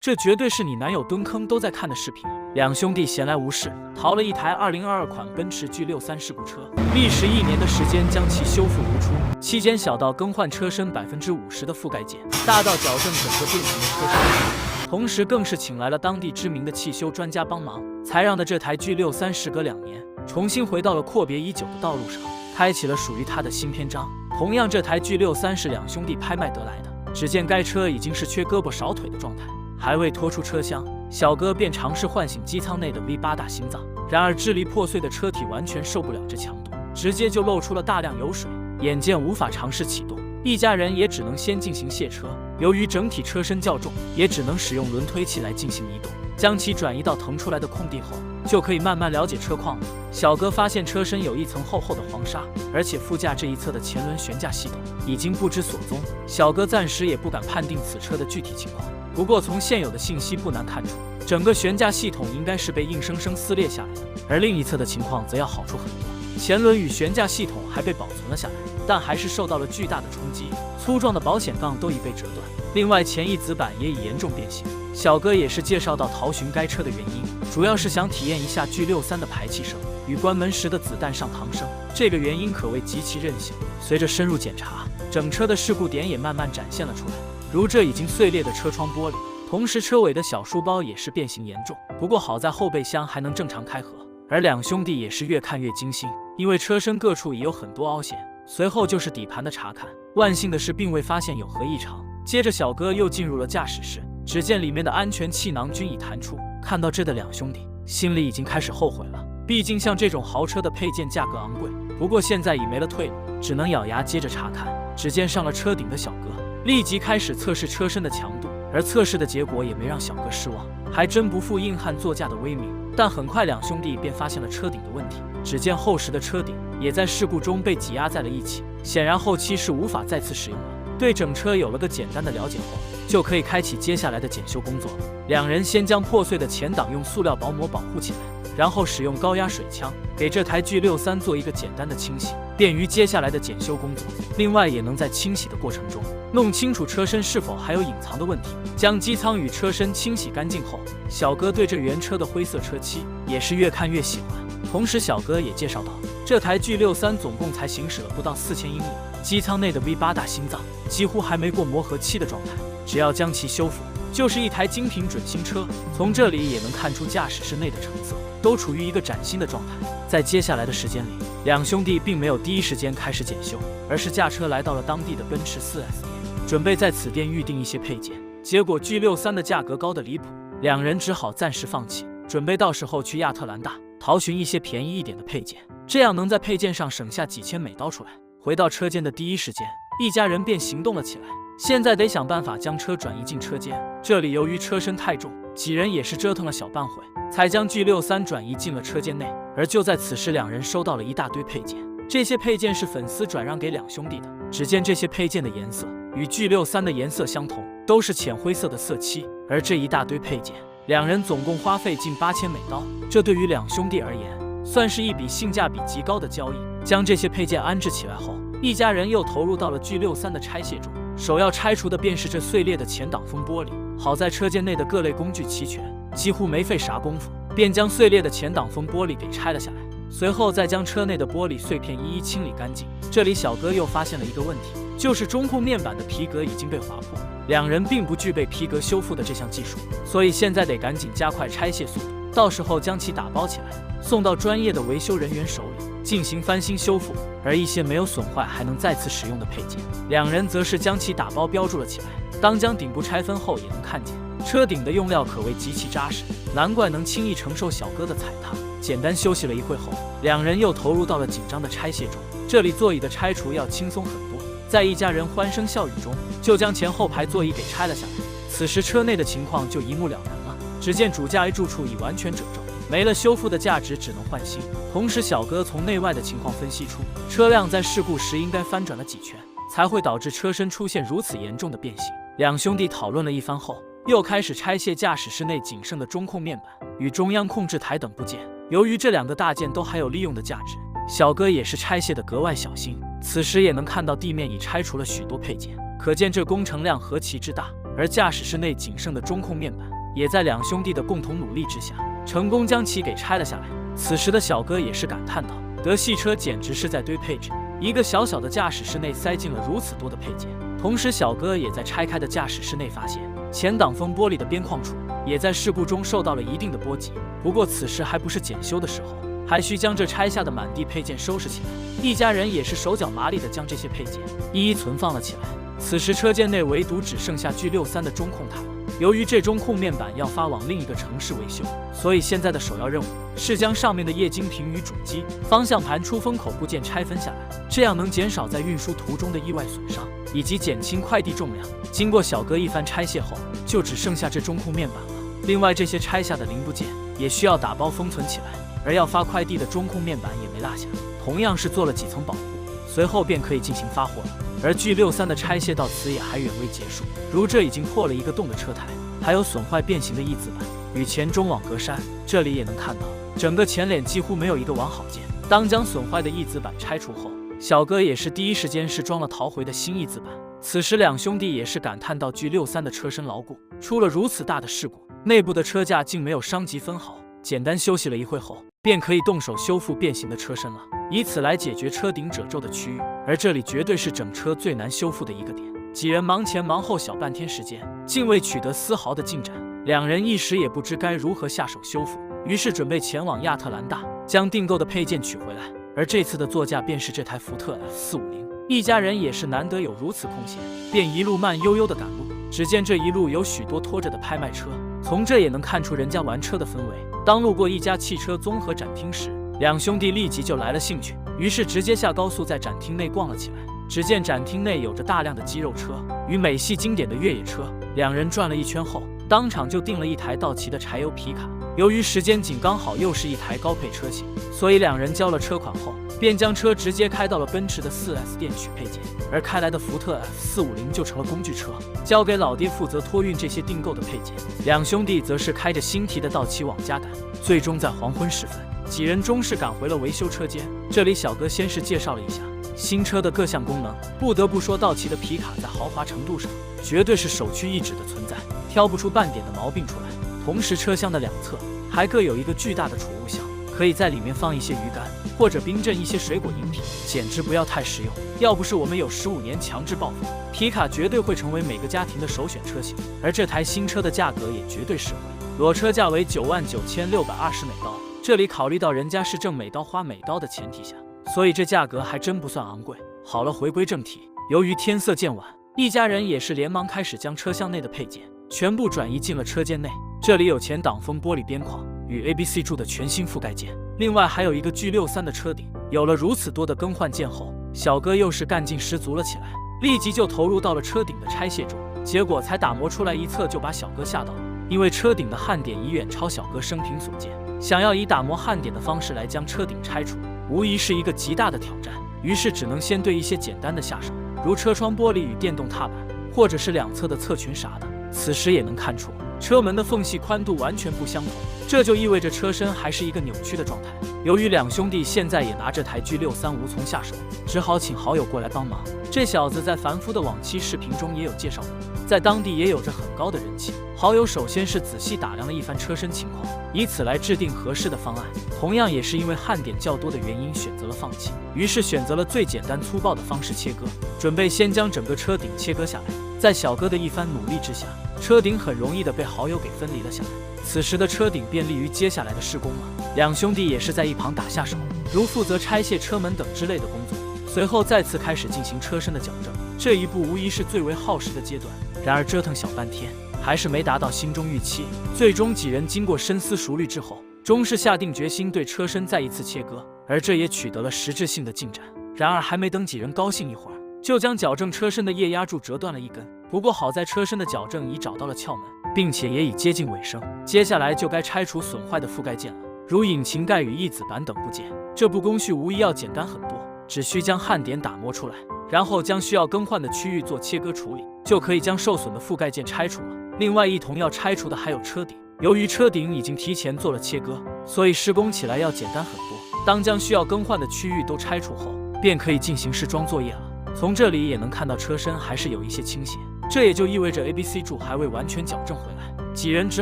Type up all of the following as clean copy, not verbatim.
这绝对是你男友蹲坑都在看的视频。两兄弟闲来无事，淘了一台2022款奔驰 G63事故车，历时1年的时间将其修复如初。期间小到更换车身50%的覆盖件，大到矫正整个变形的车身。同时更是请来了当地知名的汽修专家帮忙，才让的这台 G63时隔2年，重新回到了阔别已久的道路上，开启了属于它的新篇章。同样，这台 G63是两兄弟拍卖得来的。只见该车已经是缺胳膊少腿的状态，还未拖出车厢，小哥便尝试唤醒机舱内的 V8 大心脏。然而支离破碎的车体完全受不了这强度，直接就漏出了大量油水，眼见无法尝试启动，一家人也只能先进行卸车。由于整体车身较重，也只能使用轮推器来进行移动，将其转移到腾出来的空地后，就可以慢慢了解车况了。小哥发现车身有一层厚厚的黄沙，而且副驾这一侧的前轮悬架系统已经不知所踪。小哥暂时也不敢判定此车的具体情况，不过从现有的信息不难看出，整个悬架系统应该是被硬生生撕裂下来的，而另一侧的情况则要好出很多。前轮与悬架系统还被保存了下来，但还是受到了巨大的冲击，粗壮的保险杠都已被折断，另外前翼子板也已严重变形。小哥也是介绍到淘寻该车的原因，主要是想体验一下 G63 的排气声与关门时的子弹上膛声，这个原因可谓极其任性。随着深入检查，整车的事故点也慢慢展现了出来，如这已经碎裂的车窗玻璃，同时车尾的小书包也是变形严重，不过好在后备箱还能正常开合。而两兄弟也是越看越惊心，因为车身各处已有很多凹陷。随后就是底盘的查看，万幸的是并未发现有何异常。接着小哥又进入了驾驶室，只见里面的安全气囊均已弹出。看到这的两兄弟心里已经开始后悔了，毕竟像这种豪车的配件价格昂贵，不过现在已没了退路，只能咬牙接着查看。只见上了车顶的小哥立即开始测试车身的强度，而测试的结果也没让小哥失望，还真不负硬汉座驾的威名。但很快两兄弟便发现了车顶的问题，只见厚实的车顶也在事故中被挤压在了一起，显然后期是无法再次使用了。对整车有了个简单的了解后，就可以开启接下来的检修工作了。两人先将破碎的前挡用塑料薄膜保护起来，然后使用高压水枪给这台 G63做一个简单的清洗，便于接下来的检修工作。另外也能在清洗的过程中弄清楚车身是否还有隐藏的问题。将机舱与车身清洗干净后，小哥对这原车的灰色车漆也是越看越喜欢。同时小哥也介绍到，这台 G63总共才行驶了不到4000英里，机舱内的 V8 大心脏几乎还没过磨合期的状态，只要将其修复，就是一台精品准新车。从这里也能看出驾驶室内的成色都处于一个崭新的状态。在接下来的时间里，两兄弟并没有第一时间开始检修，而是驾车来到了当地的奔驰 4S 店，准备在此店预定一些配件。结果 G63的价格高得离谱，两人只好暂时放弃，准备到时候去亚特兰大淘寻一些便宜一点的配件，这样能在配件上省下几千美刀出来。回到车间的第一时间，一家人便行动了起来。现在得想办法将车转移进车间，这里由于车身太重，几人也是折腾了小半会，才将 G63转移进了车间内。而就在此时，两人收到了一大堆配件，这些配件是粉丝转让给两兄弟的。只见这些配件的颜色与 G63的颜色相同，都是浅灰色的色漆。而这一大堆配件，两人总共花费近8000美刀，这对于两兄弟而言，算是一笔性价比极高的交易。将这些配件安置起来后，一家人又投入到了 G63的拆卸中。首要拆除的便是这碎裂的前挡风玻璃，好在车间内的各类工具齐全，几乎没费啥功夫，便将碎裂的前挡风玻璃给拆了下来。随后再将车内的玻璃碎片一一清理干净。这里小哥又发现了一个问题，就是中控面板的皮革已经被划破，两人并不具备皮革修复的这项技术，所以现在得赶紧加快拆卸速度，到时候将其打包起来，送到专业的维修人员手里进行翻新修复。而一些没有损坏还能再次使用的配件，两人则是将其打包标注了起来。当将顶部拆分后，也能看见车顶的用料可谓极其扎实，难怪能轻易承受小哥的踩踏。简单休息了一会后，两人又投入到了紧张的拆卸中。这里座椅的拆除要轻松很多，在一家人欢声笑语中，就将前后排座椅给拆了下来。此时车内的情况就一目了然了，只见主驾 A 柱处已完全褶皱，没了修复的价值，只能换新。同时小哥从内外的情况分析出，车辆在事故时应该翻转了几圈，才会导致车身出现如此严重的变形。两兄弟讨论了一番后，又开始拆卸驾驶室内仅剩的中控面板与中央控制台等部件。由于这两个大件都还有利用的价值，小哥也是拆卸的格外小心。此时也能看到地面已拆除了许多配件，可见这工程量何其之大。而驾驶室内仅剩的中控面板也在两兄弟的共同努力之下，成功将其给拆了下来。此时的小哥也是感叹道：“德系车简直是在堆配置，一个小小的驾驶室内塞进了如此多的配件。”同时，小哥也在拆开的驾驶室内发现，前挡风玻璃的边框处也在事故中受到了一定的波及。不过此时还不是检修的时候，还需将这拆下的满地配件收拾起来。一家人也是手脚麻利地将这些配件一一存放了起来。此时车间内唯独只剩下 G63 的中控塔了。由于这中控面板要发往另一个城市维修，所以现在的首要任务是将上面的液晶屏与主机、方向盘出风口部件拆分下来，这样能减少在运输途中的意外损伤，以及减轻快递重量。经过小哥一番拆卸后，就只剩下这中控面板了。另外，这些拆下的零部件也需要打包封存起来，而要发快递的中控面板也没落下，同样是做了几层保护，随后便可以进行发货了。而 G63 的拆卸到此也还远未结束，如这已经破了一个洞的车台，还有损坏变形的翼子板与前中网格栅，这里也能看到整个前脸几乎没有一个完好件。当将损坏的翼子板拆除后，小哥也是第一时间试装了逃回的新翼子板。此时两兄弟也是感叹到 G63 的车身牢固，出了如此大的事故，内部的车架竟没有伤及分毫。简单休息了一会后，便可以动手修复变形的车身了，以此来解决车顶褶皱的区域。而这里绝对是整车最难修复的一个点。几人忙前忙后小半天时间，竟未取得丝毫的进展。两人一时也不知该如何下手修复，于是准备前往亚特兰大将订购的配件取回来。而这次的座驾便是这台福特 F450。一家人也是难得有如此空闲，便一路慢悠悠的赶路。只见这一路有许多拖着的拍卖车，从这也能看出人家玩车的氛围。当路过一家汽车综合展厅时，两兄弟立即就来了兴趣，于是直接下高速在展厅内逛了起来。只见展厅内有着大量的肌肉车与美系经典的越野车，两人转了一圈后，当场就订了一台道奇的柴油皮卡。由于时间紧刚好又是一台高配车型，所以两人交了车款后，便将车直接开到了奔驰的 4S 店取配件，而开来的福特 F450 就成了工具车，交给老爹负责托运这些订购的配件。两兄弟则是开着新提的道奇往家赶。最终在黄昏时分，几人终是赶回了维修车间。这里小哥先是介绍了一下新车的各项功能。不得不说，道奇的皮卡在豪华程度上绝对是首屈一指的存在，挑不出半点的毛病出来。同时车厢的两侧还各有一个巨大的储物箱，可以在里面放一些鱼干或者冰镇一些水果饮品，简直不要太实用。要不是我们有15年强制报废，皮卡绝对会成为每个家庭的首选车型。而这台新车的价格也绝对实惠，裸车价为99620美刀。这里考虑到人家是挣美刀花美刀的前提下，所以这价格还真不算昂贵。好了，回归正题，由于天色渐晚，一家人也是连忙开始将车厢内的配件全部转移进了车间内。这里有前挡风玻璃边框与 ABC 柱的全新覆盖件，另外还有一个 G63 的车顶。有了如此多的更换件后，小哥又是干劲十足了起来，立即就投入到了车顶的拆卸中。结果才打磨出来一侧就把小哥吓到了，因为车顶的焊点已远超小哥生平所见，想要以打磨焊点的方式来将车顶拆除，无疑是一个极大的挑战。于是只能先对一些简单的下手，如车窗玻璃与电动踏板，或者是两侧的侧裙啥的。此时也能看出车门的缝隙宽度完全不相同，这就意味着车身还是一个扭曲的状态。由于两兄弟现在也拿这台 G63 无从下手，只好请好友过来帮忙。这小子在凡夫的往期视频中也有介绍过，在当地也有着很高的人气。好友首先是仔细打量了一番车身情况，以此来制定合适的方案。同样也是因为焊点较多的原因选择了放弃，于是选择了最简单粗暴的方式切割，准备先将整个车顶切割下来。在小哥的一番努力之下，车顶很容易的被好友给分离了下来。此时的车顶便利于接下来的施工了。两兄弟也是在一旁打下手，如负责拆卸车门等之类的工作，随后再次开始进行车身的矫正。这一步无疑是最为耗时的阶段，然而折腾小半天还是没达到心中预期。最终几人经过深思熟虑之后，终是下定决心对车身再一次切割，而这也取得了实质性的进展。然而还没等几人高兴一会儿，就将矫正车身的液压柱折断了一根。不过好在车身的矫正已找到了窍门，并且也已接近尾声，接下来就该拆除损坏的覆盖件了，如引擎盖与翼子板等部件。这步工序无疑要简单很多，只需将焊点打磨出来，然后将需要更换的区域做切割处理，就可以将受损的覆盖件拆除了。另外一同要拆除的还有车顶，由于车顶已经提前做了切割，所以施工起来要简单很多。当将需要更换的区域都拆除后，便可以进行试装作业了。从这里也能看到车身还是有一些倾斜，这也就意味着 ABC 柱还未完全矫正回来。几人只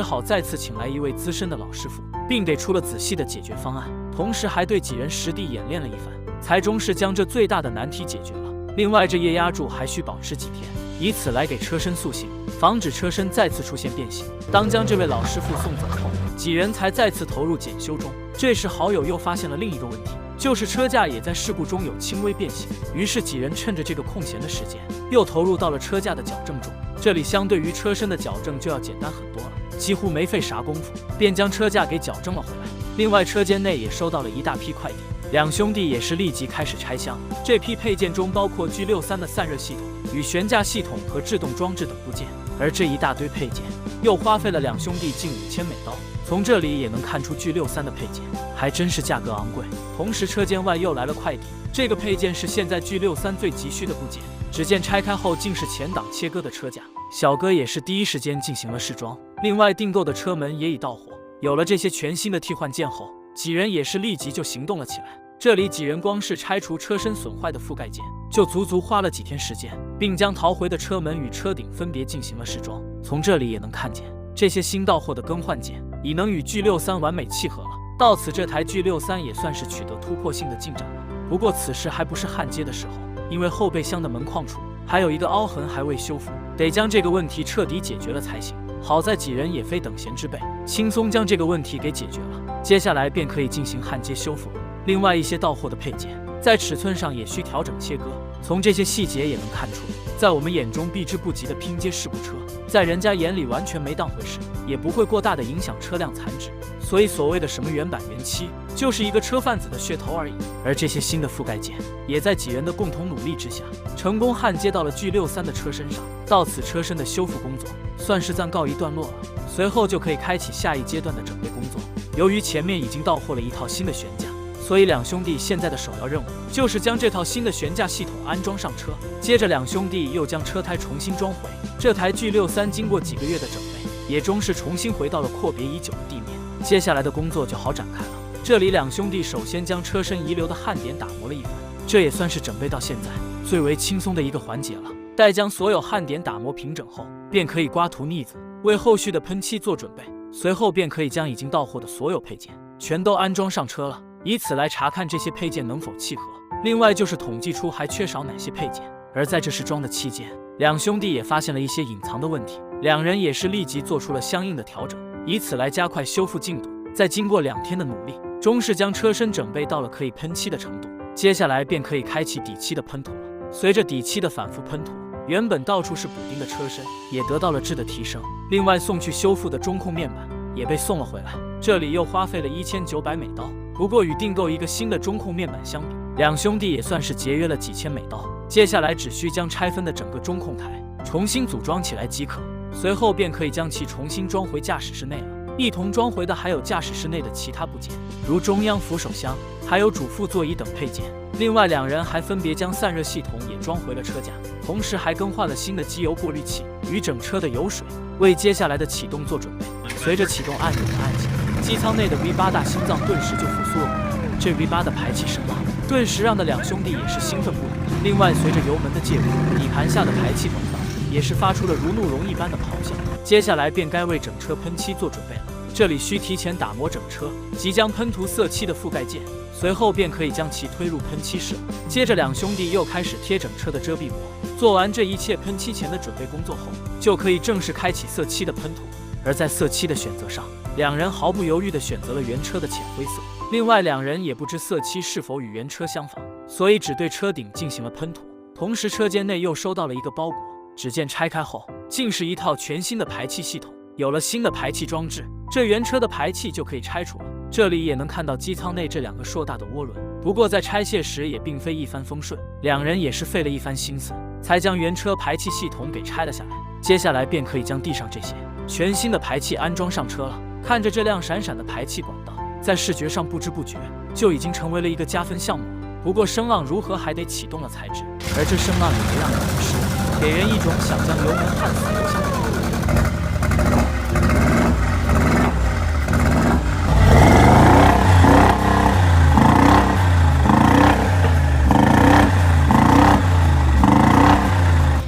好再次请来一位资深的老师傅，并给出了仔细的解决方案，同时还对几人实地演练了一番，才终是将这最大的难题解决了。另外，这液压柱还需保持几天，以此来给车身塑形，防止车身再次出现变形。当将这位老师傅送走后，几人才再次投入检修中。这时，好友又发现了另一个问题，就是车架也在事故中有轻微变形。于是几人趁着这个空闲的时间，又投入到了车架的矫正中。这里相对于车身的矫正就要简单很多了，几乎没费啥功夫，便将车架给矫正了回来。另外，车间内也收到了一大批快递，两兄弟也是立即开始拆箱。这批配件中包括 G63 的散热系统与悬架系统和制动装置等部件，而这一大堆配件又花费了两兄弟近5000美刀。从这里也能看出 G63 的配件还真是价格昂贵。同时，车间外又来了快递，这个配件是现在 G63 最急需的部件。只见拆开后竟是前挡切割的车架，小哥也是第一时间进行了试装。另外，订购的车门也已到货。有了这些全新的替换件后，几人也是立即就行动了起来。这里几人光是拆除车身损坏的覆盖件，就足足花了几天时间，并将逃回的车门与车顶分别进行了试装。从这里也能看见，这些新到货的更换件已能与 G63 完美契合了。到此，这台 G63 也算是取得突破性的进展了。不过此时还不是焊接的时候，因为后备箱的门框处还有一个凹痕还未修复，得将这个问题彻底解决了才行。好在几人也非等闲之辈，轻松将这个问题给解决了，接下来便可以进行焊接修复了。另外一些到货的配件，在尺寸上也需调整切割，从这些细节也能看出，在我们眼中避之不及的拼接事故车，在人家眼里完全没当回事，也不会过大的影响车辆残值。所以所谓的什么原版原漆，就是一个车贩子的噱头而已。而这些新的覆盖件，也在几人的共同努力之下，成功焊接到了 G63 的车身上。到此，车身的修复工作算是暂告一段落了，随后就可以开启下一阶段的整备工作。由于前面已经到货了一套新的悬架，所以两兄弟现在的首要任务就是将这套新的悬架系统安装上车。接着，两兄弟又将车胎重新装回。这台 G63 经过几个月的整备，也终是重新回到了阔别已久的地面。接下来的工作就好展开了。这里两兄弟首先将车身遗留的焊点打磨了一番，这也算是整备到现在最为轻松的一个环节了。待将所有焊点打磨平整后，便可以刮涂腻子，为后续的喷漆做准备。随后便可以将已经到货的所有配件全都安装上车了，以此来查看这些配件能否契合。另外就是统计出还缺少哪些配件。而在这试装的期间，两兄弟也发现了一些隐藏的问题，两人也是立即做出了相应的调整，以此来加快修复进度。在经过2天的努力，终是将车身整备到了可以喷漆的程度。接下来便可以开启底漆的喷涂了。随着底漆的反复喷涂，原本到处是补丁的车身也得到了质的提升。另外送去修复的中控面板也被送了回来，这里又花费了1900美刀。不过与订购一个新的中控面板相比，两兄弟也算是节约了几千美刀。接下来只需将拆分的整个中控台重新组装起来即可，随后便可以将其重新装回驾驶室内了。一同装回的还有驾驶室内的其他部件，如中央扶手箱，还有主副座椅等配件。另外两人还分别将散热系统也装回了车架，同时还更换了新的机油过滤器与整车的油水，为接下来的启动做准备。随着启动按钮的按下，机舱内的 V8 大心脏顿时就复苏了过来。这 V8 的排气声浪顿时让的两兄弟也是兴奋不已。另外随着油门的介入，底盘下的排气管道也是发出了如怒龙一般的咆哮。接下来便该为整车喷漆做准备了，这里需提前打磨整车即将喷涂色漆的覆盖件，随后便可以将其推入喷漆室。接着两兄弟又开始贴整车的遮蔽膜。做完这一切喷漆前的准备工作后，就可以正式开启色漆的喷涂。而在色漆的选择上，两人毫不犹豫地选择了原车的浅灰色。另外两人也不知色漆是否与原车相仿，所以只对车顶进行了喷涂。同时车间内又收到了一个包裹，只见拆开后竟是一套全新的排气系统。有了新的排气装置，这原车的排气就可以拆除了。这里也能看到机舱内这2个硕大的涡轮，不过在拆卸时也并非一帆风顺，两人也是费了一番心思才将原车排气系统给拆了下来。接下来便可以将地上这些全新的排气安装上车了。看着这亮闪闪的排气管道，在视觉上不知不觉就已经成为了一个加分项目了。不过声浪如何还得启动了才知，而这声浪也没让人失望，给人一种想将油门焊死油箱的感觉。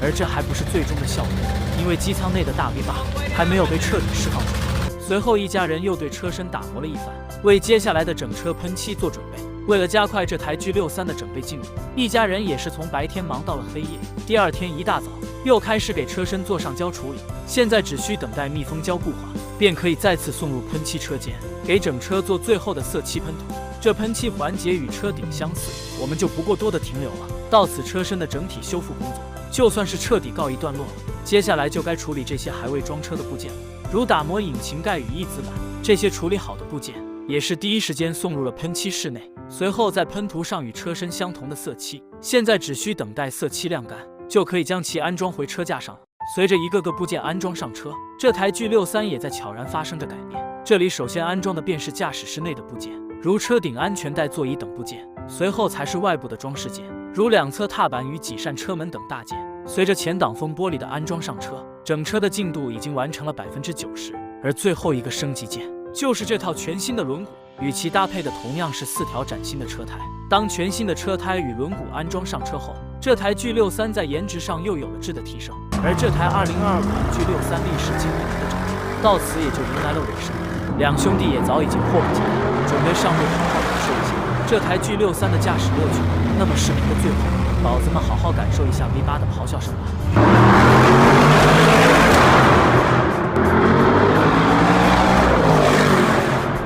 而这还不是最终的效果，因为为机舱内的大 V8还没有被彻底释放出来。随后一家人又对车身打磨了一番，为接下来的整车喷漆做准备。为了加快这台 G63的整备进度，一家人也是从白天忙到了黑夜。第二天一大早，又开始给车身做上胶处理。现在只需等待密封胶固化，便可以再次送入喷漆车间，给整车做最后的色漆喷涂。这喷漆环节与车顶相似，我们就不过多的停留了。到此，车身的整体修复工作就算是彻底告一段落了。接下来就该处理这些还未装车的部件了，如打磨引擎盖与翼子板。这些处理好的部件也是第一时间送入了喷漆室内，随后再喷涂上与车身相同的色漆。现在只需等待色漆晾干，就可以将其安装回车架上了。随着一个个部件安装上车，这台 G63也在悄然发生着改变。这里首先安装的便是驾驶室内的部件，如车顶安全带、座椅等部件，随后才是外部的装饰件，如两侧踏板与几扇车门等大件。随着前挡风玻璃的安装上车，整车的进度已经完成了90%。而最后一个升级件就是这套全新的轮毂，与其搭配的同样是4条崭新的车胎。当全新的车胎与轮毂安装上车后，这台 G63在颜值上又有了质的提升。而这台2022款 G63历时近1年的整备，到此也就迎来了尾声。两兄弟也早已经迫不及待，准备上路好好感受一下这台 G63的驾驶乐趣。那么视频的最后，宝子们好好感受一下 V8的咆哮声吧。